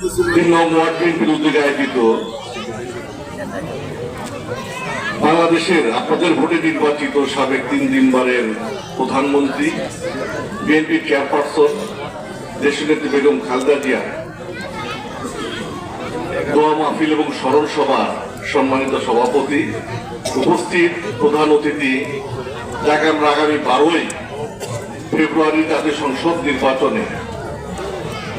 3 নং ওয়ার্ড বিএনপির উদ্যোগে আয়োজিত বাংলাদেশের আপনাদের ভোটে নির্বাচিত সাবেক 3 দিনবারের প্রধানমন্ত্রী বিএনপির চেয়ারপারসন দেশনেত্রী বেগম খালেদা জিয়া দোয়া মাহফিল এবং স্মরণ সভা সম্মানিত সভাপতি, উপস্থিত প্রধান অতিথি, যাকে আমরা আগামী 12 ফেব্রুয়ারি জাতীয় সংসদ নির্বাচনে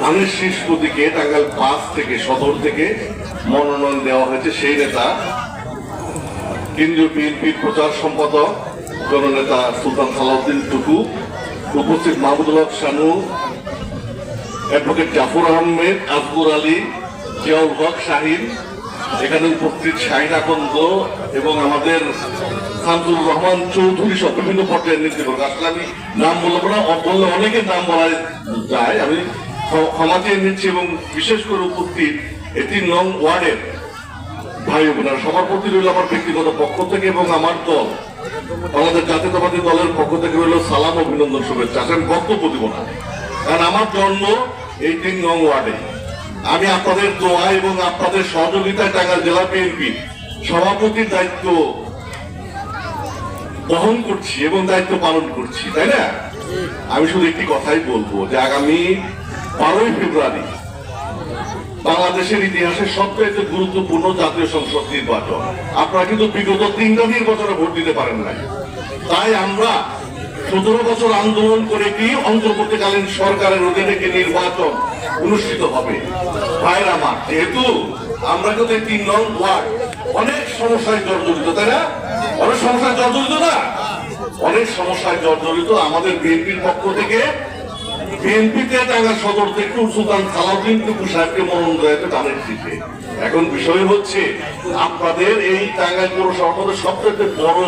ধানের শীষ প্রতীকে টাঙ্গাইল 5 থেকে সদর থেকে মনোনয়ন দেওয়া হয়েছে সেই নেতা কেন্দ্রীয় বিএনপির প্রচার সম্পাদক জননেতা সুলতান সালাউদ্দিন টুকু, উপস্থিত মাহমুদুল হক শানু, অ্যাডভোকেট জাফর আহমেদ, আসগর আলী, জিয়াউল হক শাহিন, এখানে উপস্থিত শাহিন আকন্দ এবং আমাদের শামসুর রহমান চৌধুরী সহ বিভিন্ন পর্যায়ের নেতৃবৃন্দ। আসলে আমি নাম বলবো না, বললে অনেকের নাম বলা যায়, আমি ক্ষমা চেয়ে নিচ্ছি। এবং বিশেষ করে উপস্থিত এই 3 নং ওয়ার্ডের ভাই বোনেরা, সবার প্রতি রইল আমার ব্যক্তিগত পক্ষ থেকে এবং আমার দল আমাদের জাতীয়তাবাদী দলের পক্ষ থেকে রইল সালাম, অভিনন্দন, শুভেচ্ছা। আমি বক্তব্য দিব না, কারণ আমার জন্ম এই 3 নং ওয়ার্ডে। আমি আপনাদের দোয়া এবং আপনাদের সহযোগিতায় টাঙ্গাইল জেলা বিএনপি সভাপতির দায়িত্ব বহন করছি এবং দায়িত্ব পালন করছি, তাই না? আমি শুধু একটি কথাই বলবো যে আগামী 12 ফেব্রুয়ারি বাংলাদেশের ইতিহাসে সবচেয়ে গুরুত্বপূর্ণ জাতীয় সংসদ নির্বাচন। আপনারা কিন্তু বিগত 3টা নির্বাচনে ভোট দিতে পারেন নাই, তাই আমরা 17 বছর আন্দোলন করে কি অন্তর্বর্তীকালীন সরকারের অধীনে কি নির্বাচন অনুষ্ঠিত হবে। ভাইয়ের আমার, যেহেতু আমরা কিন্তু 3 নং ওয়ার্ড অনেক সমস্যায় জর্জরিত, তাই না? অনেক সমস্যায় জর্জরিত না, অনেক সমস্যায় জর্জরিত। আমাদের বিএনপির পক্ষ থেকে বিএনপিতে টাঙ্গাইল সদর থেকে সুলতান সালাউদ্দিন টুকু সাহেবকে মনোনয়ন দেওয়া হয়েছে ধানের শীষে। এখন বিষয় হচ্ছে আপনাদের এই টাঙ্গাইল পৌরসভার মধ্যে সবচেয়ে বড়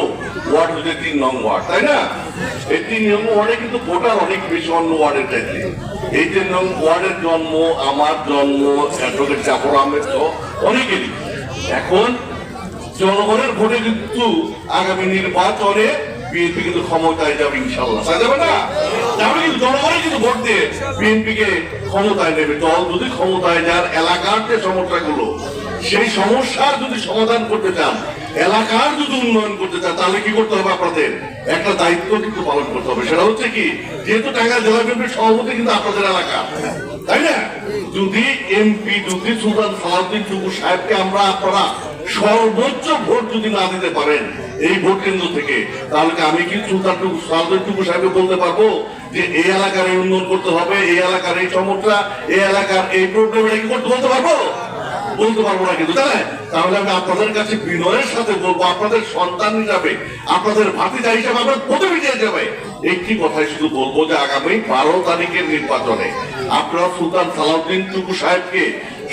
ওয়ার্ড হচ্ছে 3 নং ওয়ার্ড, তাই না? এই 3 নং ওয়ার্ডে কিন্তু ভোটার অনেক বেশি অন্য ওয়ার্ডের চাইতে। এই 3 নং ওয়ার্ডের জন্ম, আমার জন্ম, অ্যাডভোকেট জাফর আহমেদ অনেকেরই। এখন জনগণের ভোটে কিন্তু আগামী নির্বাচনে বিএনপি কিন্তু ক্ষমতায় যাবে ইনশাল্লাহ, যাবে না? তাহলে কিন্তু জনগণই কিন্তু ভোট দিয়ে বিএনপিকে ক্ষমতায় নেবে। দল যদি ক্ষমতায় যার এলাকার যে সমস্যাগুলো, সেই সমস্যার যদি সমাধান করতে চান, এলাকার যদি উন্নয়ন করতে চান, তাহলে কি করতে হবে? আপনাদের একটা দায়িত্ব কিন্তু পালন করতে হবে। সেটা হচ্ছে কি, যেহেতু টাঙ্গাইল জেলা বিএনপির সভাপতি কিন্তু আপনাদের এলাকা, তাই না? যদি এমপি যদি সুলতান সালাউদ্দিন টুকু সাহেবকে আপনারা সর্বোচ্চ ভোট যদি না দিতে পারেন এই ভোট কেন্দ্র থেকে, তাহলে আমি কি সুলতান সালাউদ্দিন টুকু সাহেবকে বলতে পারবো যে এই এলাকার এই উন্নয়ন করতে হবে, এই এলাকার এই সমস্যা, এই এলাকার এই প্রবলেম এটা কি করতে বলতে পারবো? বলতে পারবো না কিন্তু, তাই? তাহলে আমি আপনাদের কাছে বিনয়ের সাথে বলবো, আপনাদের সন্তান হিসাবে, আপনাদের ভাতিজা হিসাবে, আপনার প্রতিনিধি হিসাবে একটি কথাই শুধু বলবো যে আগামী 12 তারিখের নির্বাচনে আপনারা সুলতান সালাউদ্দিন টুকু সাহেবকে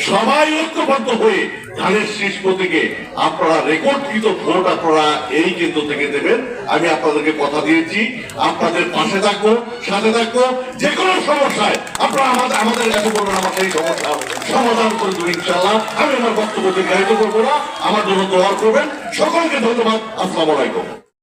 সবাই ঐক্যবদ্ধ হয়ে ধানের শীষ প্রতীকে আপনারা রেকর্ডকৃত ভোট আপনারা এই কেন্দ্র থেকে দেবেন। আমি আপনাদেরকে কথা দিয়েছি, আপনাদের পাশে থাকবো, সাথে থাকবো। যে কোনো সমস্যায় আপনারা আমাদের কাছে বলবেন, আমার সেই সমস্যা সমাধান করে দেবেন ইনশাআল্লাহ। আমি আমার বক্তব্য দীর্ঘায়িত করবো না, আমার জন্য দোয়া করবেন। সকলকে ধন্যবাদ। আসসালামু আলাইকুম।